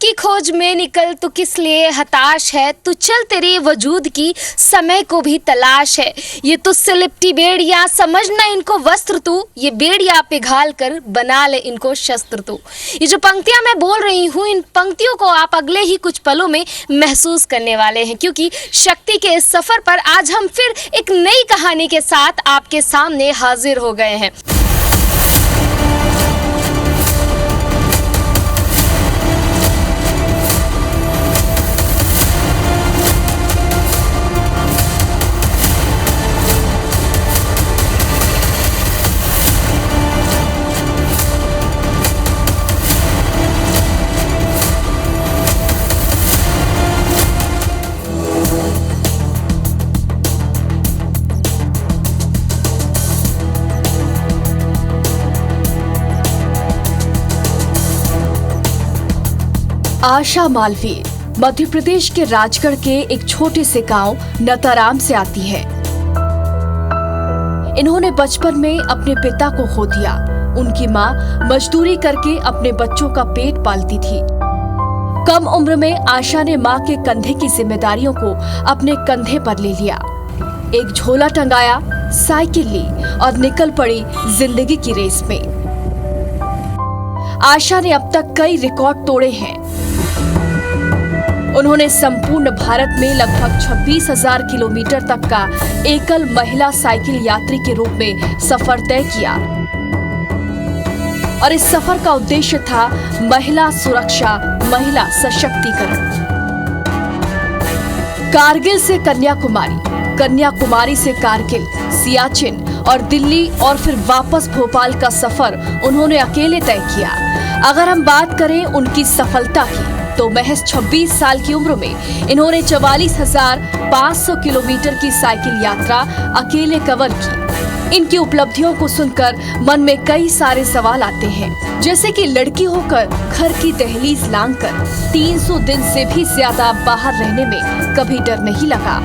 की खोज में निकल, तू किस लिए हताश है, तू चल तेरे वजूद की समय को भी तलाश है। ये तुझसे लिपटी बेड़ियां, समझना इनको वस्त्र तू, ये बेड़ियां पिघाल कर बना ले इनको शस्त्र तू। ये जो पंक्तियां मैं बोल रही हूँ, इन पंक्तियों को आप अगले ही कुछ पलों में महसूस करने वाले हैं, क्योंकि शक्ति के इस सफर पर आज हम फिर एक नई कहानी के साथ आपके सामने हाजिर हो गए हैं। आशा मालवीय मध्य प्रदेश के राजगढ़ के एक छोटे से गांव नताराम से आती है। इन्होंने बचपन में अपने पिता को खो दिया। उनकी माँ मजदूरी करके अपने बच्चों का पेट पालती थी। कम उम्र में आशा ने माँ के कंधे की जिम्मेदारियों को अपने कंधे पर ले लिया। एक झोला टंगाया, साइकिल ली और निकल पड़ी जिंदगी की रेस में। आशा ने अब तक कई रिकॉर्ड तोड़े हैं। उन्होंने संपूर्ण भारत में लगभग 26,000 किलोमीटर तक का एकल महिला साइकिल यात्री के रूप में सफर तय किया और इस सफर का उद्देश्य था महिला सुरक्षा, महिला सशक्तिकरण। कारगिल से कन्याकुमारी, कन्याकुमारी से कारगिल, सियाचिन और दिल्ली और फिर वापस भोपाल का सफर उन्होंने अकेले तय किया। अगर हम बात करें उनकी सफलता की, तो महज 26 साल की उम्र में इन्होंने 44,500 किलोमीटर की साइकिल यात्रा अकेले कवर की। इनकी उपलब्धियों को सुनकर मन में कई सारे सवाल आते हैं, जैसे कि लड़की होकर घर की दहलीज लांघकर 300 दिन से भी ज्यादा बाहर रहने में कभी डर नहीं लगा।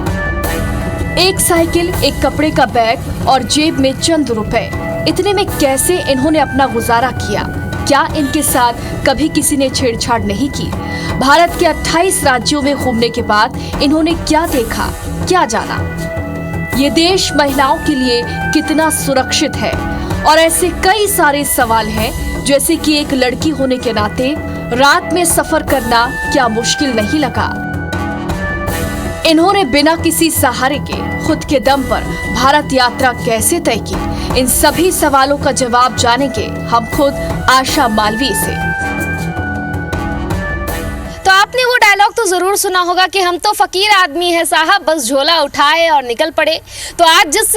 एक साइकिल, एक कपड़े का बैग और जेब में चंद रुपए, इतने में कैसे इन्होंने अपना गुजारा किया? क्या इनके साथ कभी किसी ने छेड़छाड़ नहीं की? भारत के 28 राज्यों में घूमने के बाद इन्होंने क्या देखा, क्या जाना? ये देश महिलाओं के लिए कितना सुरक्षित है? और ऐसे कई सारे सवाल हैं, जैसे कि एक लड़की होने के नाते रात में सफर करना क्या मुश्किल नहीं लगा? इन्होंने बिना किसी सहारे के खुद के दम पर भारत यात्रा कैसे तय की? इन सभी सवालों का जवाब जानेंगे हम खुद आशा मालवीय से। तो आपने वो डायलॉग तो जरूर सुना होगा कि हम तो फकीर आदमी हैं साहब, बस झोला उठाए और निकल पड़े। तो आज जिस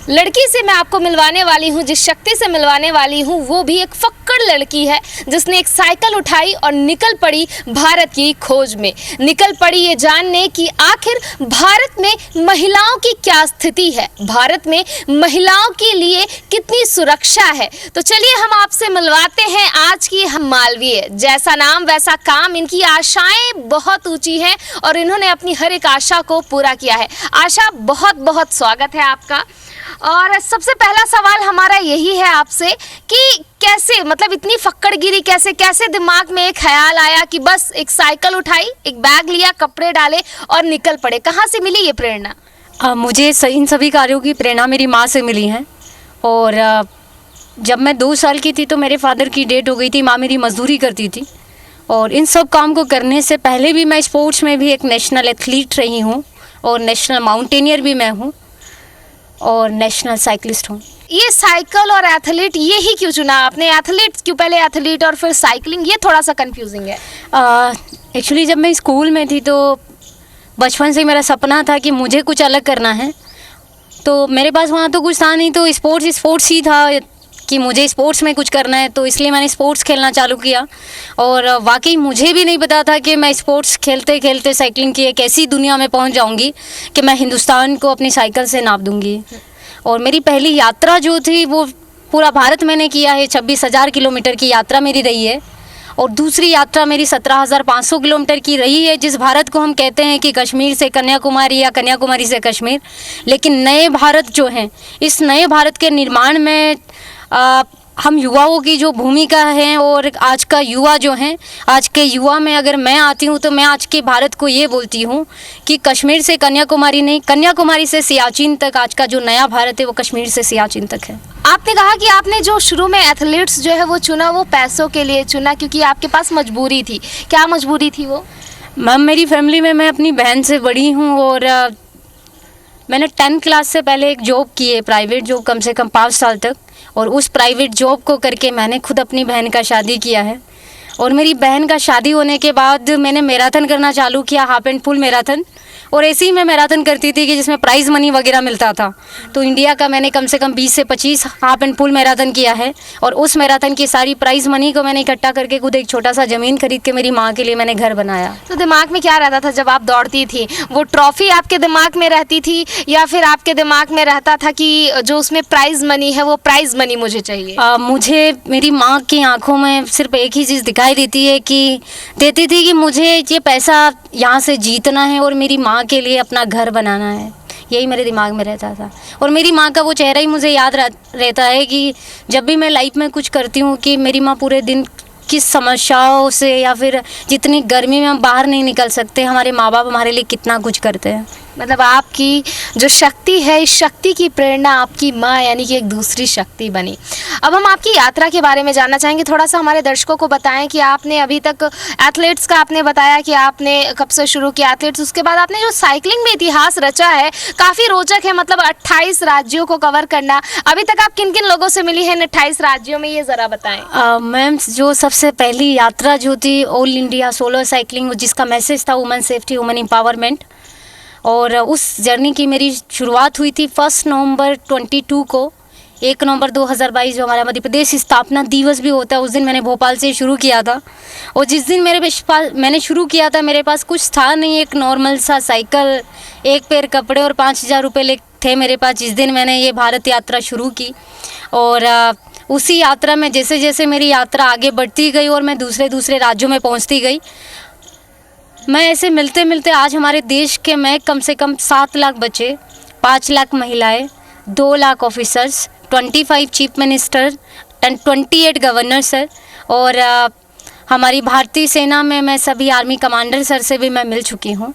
लड़की से मैं आपको मिलवाने वाली हूँ, जिस शक्ति से मिलवाने वाली हूँ, वो भी एक फक्कड़ लड़की है, जिसने एक साइकिल उठाई और निकल पड़ी भारत की खोज में। निकल पड़ी ये जानने कि आखिर भारत में महिलाओं की क्या स्थिति है, भारत में महिलाओं के लिए कितनी सुरक्षा है। तो चलिए हम आपसे मिलवाते हैं आज की हम मालवीय। जैसा नाम वैसा काम, इनकी आशाएं बहुत ऊंची हैं और इन्होंने अपनी हर एक आशा को पूरा किया है। आशा, बहुत बहुत स्वागत है आपका। और सबसे पहला सवाल हमारा यही है आपसे कि कैसे, मतलब इतनी फक्कड़गिरी कैसे दिमाग में एक ख्याल आया कि बस एक साइकिल उठाई, एक बैग लिया, कपड़े डाले और निकल पड़े? कहाँ से मिली ये प्रेरणा? मुझे इन सभी कार्यों की प्रेरणा मेरी माँ से मिली है। और जब मैं 2 साल की थी तो मेरे फादर की डेथ हो गई थी। माँ मेरी मजदूरी करती थी और इन सब काम को करने से पहले भी मैं स्पोर्ट्स में भी एक नेशनल एथलीट रही हूँ और नेशनल माउंटेनियर भी मैं हूँ और नेशनल साइकिलिस्ट हूँ। ये साइकिल और एथलीट, ये ही क्यों चुना आपने? एथलीट क्यों, पहले एथलीट और फिर साइकिलिंग? ये थोड़ा सा कंफ्यूजिंग है। एक्चुअली जब मैं स्कूल में थी तो बचपन से मेरा सपना था कि मुझे कुछ अलग करना है। तो मेरे पास वहाँ तो कुछ था नहीं, तो स्पोर्ट्स ही था कि मुझे स्पोर्ट्स में कुछ करना है, तो इसलिए मैंने स्पोर्ट्स खेलना चालू किया। और वाकई मुझे भी नहीं पता था कि मैं स्पोर्ट्स खेलते खेलते साइकिलिंग की एक ऐसी दुनिया में पहुंच जाऊंगी कि मैं हिंदुस्तान को अपनी साइकिल से नाप दूंगी। और मेरी पहली यात्रा जो थी वो पूरा भारत मैंने किया है। 26,000 किलोमीटर की यात्रा मेरी रही है। और दूसरी यात्रा मेरी 17,500 किलोमीटर की रही है, जिस भारत को हम कहते हैं कि कश्मीर से कन्याकुमारी या कन्याकुमारी से कश्मीर। लेकिन नए भारत जो हैं, इस नए भारत के निर्माण में हम युवाओं की जो भूमिका है और आज का युवा जो है, आज के युवा में अगर मैं आती हूँ तो मैं आज के भारत को ये बोलती हूँ कि कश्मीर से कन्याकुमारी नहीं, कन्याकुमारी से सियाचिन तक आज का जो नया भारत है वो कश्मीर से सियाचिन तक है। आपने कहा कि आपने जो शुरू में एथलीट्स जो है वो चुना, वो पैसों के लिए चुना क्योंकि आपके पास मजबूरी थी। क्या मजबूरी थी वो? मैम, मेरी फैमिली में मैं अपनी बहन से बड़ी हूँ और मैंने 10th क्लास से पहले एक जॉब की है, प्राइवेट जॉब, कम से कम 5 साल तक। और उस प्राइवेट जॉब को करके मैंने खुद अपनी बहन का शादी किया है। और मेरी बहन का शादी होने के बाद मैंने मैराथन करना चालू किया, हाफ एंड फुल मैराथन। और ऐसे ही मैं मैराथन करती थी कि जिसमें प्राइज़ मनी वगैरह मिलता था। तो इंडिया का मैंने कम से कम 20 से 25 हाफ एंड फुल मैराथन किया है। और उस मैराथन की सारी प्राइज़ मनी को मैंने इकट्ठा करके खुद एक छोटा सा ज़मीन खरीद के मेरी माँ के लिए मैंने घर बनाया। तो दिमाग में क्या रहता था जब आप दौड़ती थी? वो ट्रॉफी आपके दिमाग में रहती थी या फिर आपके दिमाग में रहता था कि जो उसमें प्राइज़ मनी है वो प्राइज़ मनी मुझे चाहिए? मुझे मेरी माँ की आंखों में सिर्फ एक ही चीज़ दिखाई देती है कि देती थी कि मुझे ये पैसा यहाँ से जीतना है और मेरी माँ के लिए अपना घर बनाना है। यही मेरे दिमाग में रहता था। और मेरी माँ का वो चेहरा ही मुझे याद रहता है कि जब भी मैं लाइफ में कुछ करती हूँ कि मेरी माँ पूरे दिन किस समस्याओं से या फिर जितनी गर्मी में हम बाहर नहीं निकल सकते, हमारे माँ बाप हमारे लिए कितना कुछ करते हैं। मतलब आपकी जो शक्ति है, इस शक्ति की प्रेरणा आपकी माँ यानी कि एक दूसरी शक्ति बनी। अब हम आपकी यात्रा के बारे में जानना चाहेंगे। थोड़ा सा हमारे दर्शकों को बताएं कि आपने अभी तक एथलीट्स का आपने बताया कि आपने कब से शुरू किया एथलीट्स, उसके बाद आपने जो साइकिलिंग में इतिहास रचा है काफ़ी रोचक है। मतलब 28 राज्यों को कवर करना। अभी तक आप किन किन लोगों से मिली हैं इन 28 राज्यों में, ये ज़रा बताएँ। मैम, जो सबसे पहली यात्रा जो थी ऑल इंडिया सोलो साइकिलिंग, जिसका मैसेज था वुमेन सेफ्टी वुमेन एम्पावरमेंट, और उस जर्नी की मेरी शुरुआत हुई थी 1 नवंबर 22 को। 1 नवंबर 2022 जो हमारा मध्य प्रदेश स्थापना दिवस भी होता है, उस दिन मैंने भोपाल से शुरू किया था। और जिस दिन मैंने शुरू किया था मेरे पास कुछ था नहीं, एक नॉर्मल सा साइकिल, एक पेयर कपड़े और 5,000 रुपये थे मेरे पास जिस दिन मैंने ये भारत यात्रा शुरू की। और उसी यात्रा में जैसे जैसे मेरी यात्रा आगे बढ़ती गई और मैं दूसरे राज्यों में पहुँचती गई, मैं ऐसे मिलते मिलते आज हमारे देश के मैं कम से कम 7 लाख बच्चे, 5 लाख महिलाएं, 2 lakh officers, 25 chief minister, 28 governor sir, और हमारी भारतीय सेना में मैं सभी आर्मी कमांडर सर से भी मैं मिल चुकी हूँ।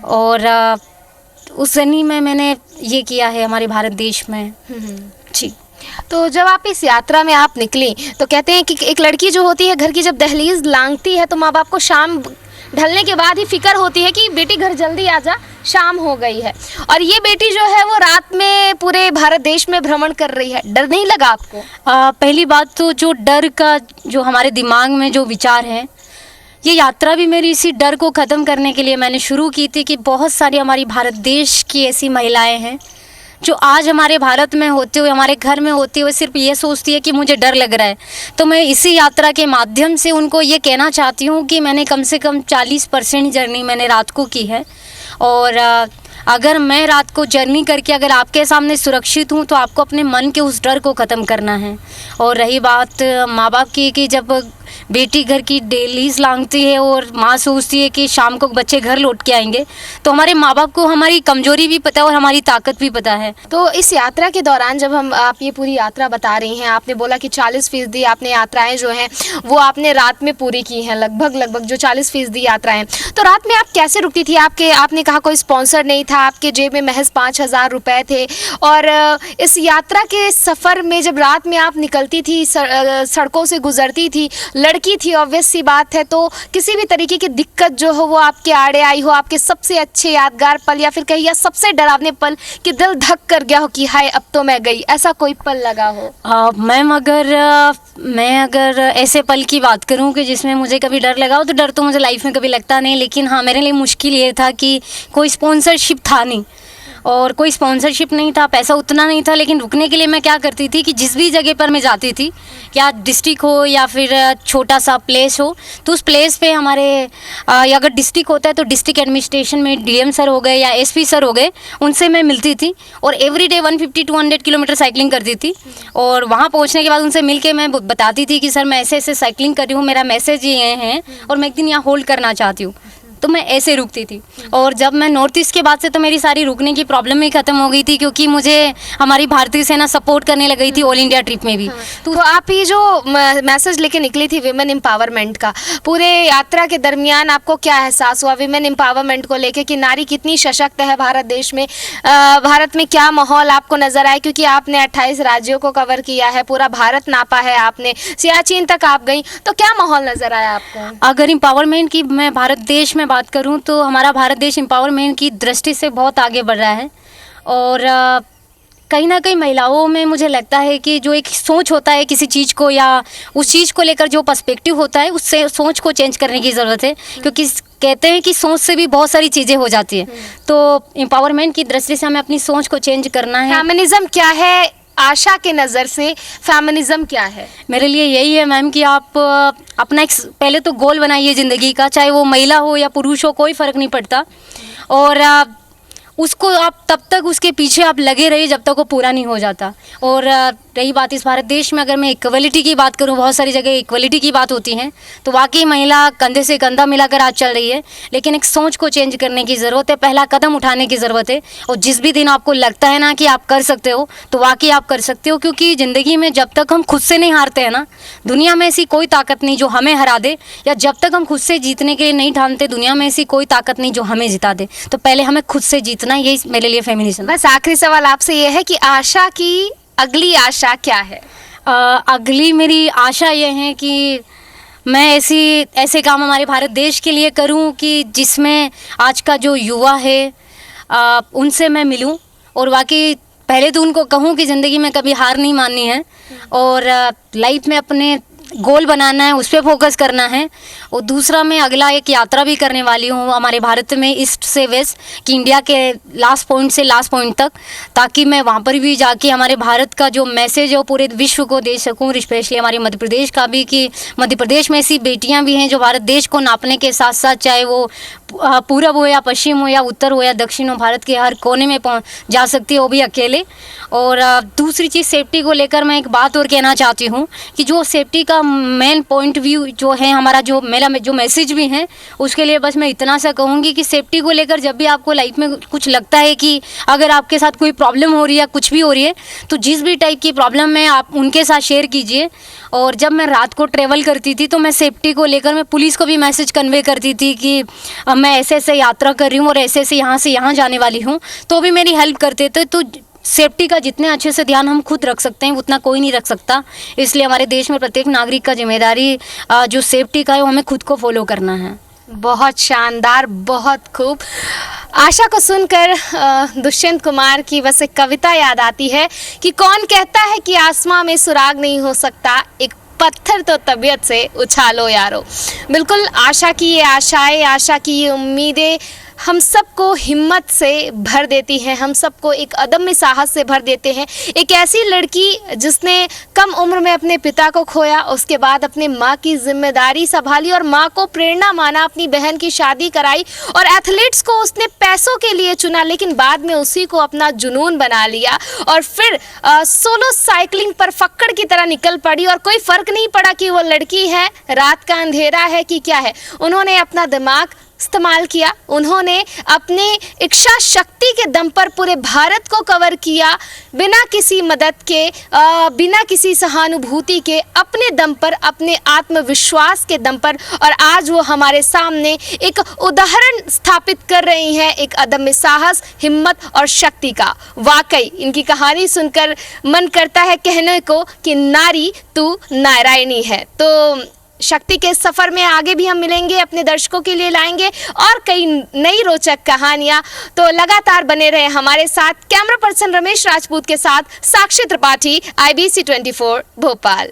और उस जर्नी में मैंने ये किया है हमारे भारत देश में। जी। तो जब आप इस यात्रा में आप निकली तो कहते हैं कि एक लड़की जो होती है घर की जब दहलीज लांघती है तो माँ बाप को शाम ढलने के बाद ही फिक्र होती है कि बेटी घर जल्दी आ जा, शाम हो गई है। और ये बेटी जो है वो रात में पूरे भारत देश में भ्रमण कर रही है। डर नहीं लगा आपको? पहली बात तो जो डर का जो हमारे दिमाग में जो विचार है, ये यात्रा भी मेरी इसी डर को ख़त्म करने के लिए मैंने शुरू की थी कि बहुत सारी हमारी भारत देश की ऐसी महिलाएं हैं जो आज हमारे भारत में होते हुए, हमारे घर में होते हुए सिर्फ ये सोचती है कि मुझे डर लग रहा है। तो मैं इसी यात्रा के माध्यम से उनको ये कहना चाहती हूँ कि मैंने कम से कम 40% जर्नी मैंने रात को की है। और अगर मैं रात को जर्नी करके अगर आपके सामने सुरक्षित हूँ तो आपको अपने मन के उस डर को ख़त्म करना है। और रही बात माँ बाप की कि जब बेटी घर की डेलीज लांघती है और माँ सोचती है कि शाम को बच्चे घर लौट के आएंगे, तो हमारे माँ बाप को हमारी कमजोरी भी पता है और हमारी ताकत भी पता है। तो इस यात्रा के दौरान जब आप ये पूरी यात्रा बता रही हैं, आपने बोला कि 40% आपने यात्राएं जो हैं वो आपने रात में पूरी की हैं, लगभग जो 40% यात्राएं। तो रात में आप कैसे रुकती थी? आपने कहा कोई स्पॉन्सर नहीं था, आपके जेब में महज 5,000 रुपये थे। और इस यात्रा के सफ़र में जब रात में आप निकलती थी, सड़कों से गुजरती थी, लड़की थी, ऑब्वियस सी बात है, तो किसी भी तरीके की दिक्कत जो हो वो आपके आड़े आई हो, आपके सबसे अच्छे यादगार पल या फिर कहिए सबसे डरावने पल कि दिल धक कर गया हो कि हाय अब तो मैं गई, ऐसा कोई पल लगा हो? मैम, मैं अगर ऐसे पल की बात करूं कि जिसमें मुझे कभी डर लगा हो, तो डर तो मुझे लाइफ में कभी लगता नहीं। लेकिन हाँ, मेरे लिए मुश्किल ये था कि कोई स्पॉन्सरशिप था नहीं और कोई स्पॉन्सरशिप नहीं था, पैसा उतना नहीं था। लेकिन रुकने के लिए मैं क्या करती थी कि जिस भी जगह पर मैं जाती थी, या डिस्ट्रिक्ट हो या फिर छोटा सा प्लेस हो, तो उस प्लेस पे हमारे अगर डिस्ट्रिक्ट होता है तो डिस्ट्रिक्ट एडमिनिस्ट्रेशन में डीएम सर हो गए या एसपी सर हो गए, उनसे मैं मिलती थी और एवरीडे 150-200 किलोमीटर साइकिलिंग करती थी। और वहाँ पहुँचने के बाद उनसे मिल के मैं बताती थी कि सर मैं ऐसे ऐसे साइकिलिंग कर रही हूँ, मेरा मैसेज ये है और मैं एक दिन यहाँ होल्ड करना चाहती हूँ। तो मैं ऐसे रुकती थी। और जब मैं नॉर्थ ईस्ट के बाद से तो मेरी सारी रुकने की प्रॉब्लम ही ख़त्म हो गई थी, क्योंकि मुझे हमारी भारतीय सेना सपोर्ट करने लग गई थी ऑल इंडिया ट्रिप में भी। तो आप ये जो मैसेज लेके निकली थी विमेन एम्पावरमेंट का, पूरे यात्रा के दरमियान आपको क्या एहसास हुआ विमेन एम्पावरमेंट को लेके कि नारी कितनी सशक्त है भारत देश में? भारत में क्या माहौल आपको नजर आया, क्योंकि आपने 28 राज्यों को कवर किया है, पूरा भारत नापा है आपने, सियाचिन तक आप गई, तो क्या माहौल नजर आया आपको? अगर एम्पावरमेंट की मैं भारत देश में बात करूं तो हमारा भारत देश एम्पावरमेंट की दृष्टि से बहुत आगे बढ़ रहा है। और कहीं ना कहीं महिलाओं में मुझे लगता है कि जो एक सोच होता है किसी चीज़ को, या उस चीज़ को लेकर जो पर्सपेक्टिव होता है, उससे सोच को चेंज करने की ज़रूरत है, क्योंकि कहते हैं कि सोच से भी बहुत सारी चीज़ें हो जाती है। तो एम्पावरमेंट की दृष्टि से हमें अपनी सोच को चेंज करना है। फेमिनिज्म क्या है आशा के नज़र से? फेमिनिज्म क्या है? मेरे लिए यही है मैम कि आप अपना एक पहले तो गोल बनाइए ज़िंदगी का, चाहे वो महिला हो या पुरुष हो, कोई फ़र्क नहीं पड़ता। और उसको आप तब तक उसके पीछे आप लगे रहिए जब तक वो पूरा नहीं हो जाता। और रही बात इस भारत देश में, अगर मैं इक्वलिटी की बात करूं, बहुत सारी जगह इक्वलिटी की बात होती है, तो वाकई महिला कंधे से कंधा मिलाकर आज चल रही है, लेकिन एक सोच को चेंज करने की ज़रूरत है, पहला कदम उठाने की ज़रूरत है। और जिस भी दिन आपको लगता है ना कि आप कर सकते हो, तो वाकई आप कर सकते हो, क्योंकि ज़िंदगी में जब तक हम खुद से नहीं हारते हैं ना, दुनिया में ऐसी कोई ताकत नहीं जो हमें हरा दे, या जब तक हम खुद से जीतने के लिए नहीं ठानते, दुनिया में ऐसी कोई ताकत नहीं जो हमें जिता दे। तो पहले हमें खुद से जीतना, यही मेरे लिए फेमिनिज्म। बस आखिरी सवाल आपसे ये है कि आशा की अगली आशा क्या है? अगली मेरी आशा ये है कि मैं ऐसे काम हमारे भारत देश के लिए करूं कि जिसमें आज का जो युवा है उनसे मैं मिलूं, और वाकई पहले तो उनको कहूं कि ज़िंदगी में कभी हार नहीं माननी है, और लाइफ में अपने गोल बनाना है, उस पर फोकस करना है। और दूसरा, मैं अगला एक यात्रा भी करने वाली हूँ हमारे भारत में, ईस्ट से वेस्ट, कि इंडिया के लास्ट पॉइंट से लास्ट पॉइंट तक, ताकि मैं वहाँ पर भी जाके हमारे भारत का जो मैसेज है वो पूरे विश्व को दे सकूँ, स्पेशली हमारे मध्य प्रदेश का भी, कि मध्य प्रदेश में ऐसी बेटियाँ भी हैं जो भारत देश को नापने के साथ साथ, चाहे वो पूरब हो या पश्चिम हो या उत्तर हो या दक्षिण हो, भारत के हर कोने में जा सकती है, वो भी अकेले। और दूसरी चीज़, सेफ्टी को लेकर मैं एक बात और कहना चाहती हूँ कि जो सेफ्टी का मेन पॉइंट व्यू जो है हमारा, जो मेरा जो मैसेज भी है, उसके लिए बस मैं इतना सा कहूँगी कि सेफ्टी को लेकर जब भी आपको लाइफ में कुछ लगता है कि अगर आपके साथ कोई प्रॉब्लम हो रही है, कुछ भी हो रही है, तो जिस भी टाइप की प्रॉब्लम है आप उनके साथ शेयर कीजिए। और जब मैं रात को ट्रैवल करती थी तो मैं सेफ्टी को लेकर मैं पुलिस को भी मैसेज कन्वे करती थी कि मैं ऐसे ऐसे यात्रा कर रही हूँ और ऐसे ऐसे यहाँ से यहाँ जाने वाली हूँ, तो भी मेरी हेल्प करते थे। तो सेफ्टी का जितने अच्छे से ध्यान हम खुद रख सकते हैं उतना कोई नहीं रख सकता, इसलिए हमारे देश में प्रत्येक नागरिक का जिम्मेदारी जो सेफ्टी का है वो हमें खुद को फॉलो करना है। बहुत शानदार, बहुत खूब। आशा को सुनकर दुष्यंत कुमार की बस एक कविता याद आती है कि कौन कहता है कि आसमां में सुराग नहीं हो सकता, एक पत्थर तो तबीयत से उछालो यारो। बिल्कुल, आशा की ये आशाएं, आशा की ये उम्मीदें हम सबको हिम्मत से भर देती हैं, हम सबको एक अदम्य साहस से भर देते हैं। एक ऐसी लड़की जिसने कम उम्र में अपने पिता को खोया, उसके बाद अपने माँ की जिम्मेदारी संभाली और माँ को प्रेरणा माना, अपनी बहन की शादी कराई और एथलीट्स को उसने पैसों के लिए चुना, लेकिन बाद में उसी को अपना जुनून बना लिया और फिर सोलो साइकिलिंग पर फक्कड़ की तरह निकल पड़ी और कोई फ़र्क नहीं पड़ा कि वो लड़की है, रात का अंधेरा है कि क्या है। उन्होंने अपना दिमाग इस्तेमाल किया, उन्होंने अपने इच्छा शक्ति के दम पर पूरे भारत को कवर किया, बिना किसी मदद के, बिना किसी सहानुभूति के, अपने दम पर, अपने आत्मविश्वास के दम पर। और आज वो हमारे सामने एक उदाहरण स्थापित कर रही हैं, एक अदम्य साहस, हिम्मत और शक्ति का। वाकई इनकी कहानी सुनकर मन करता है कहने को कि नारी तू नारायणी है। तो शक्ति के सफ़र में आगे भी हम मिलेंगे, अपने दर्शकों के लिए लाएंगे और कई नई रोचक कहानियां। तो लगातार बने रहे हमारे साथ। कैमरा पर्सन रमेश राजपूत के साथ साक्षी त्रिपाठी, IBC 24 भोपाल।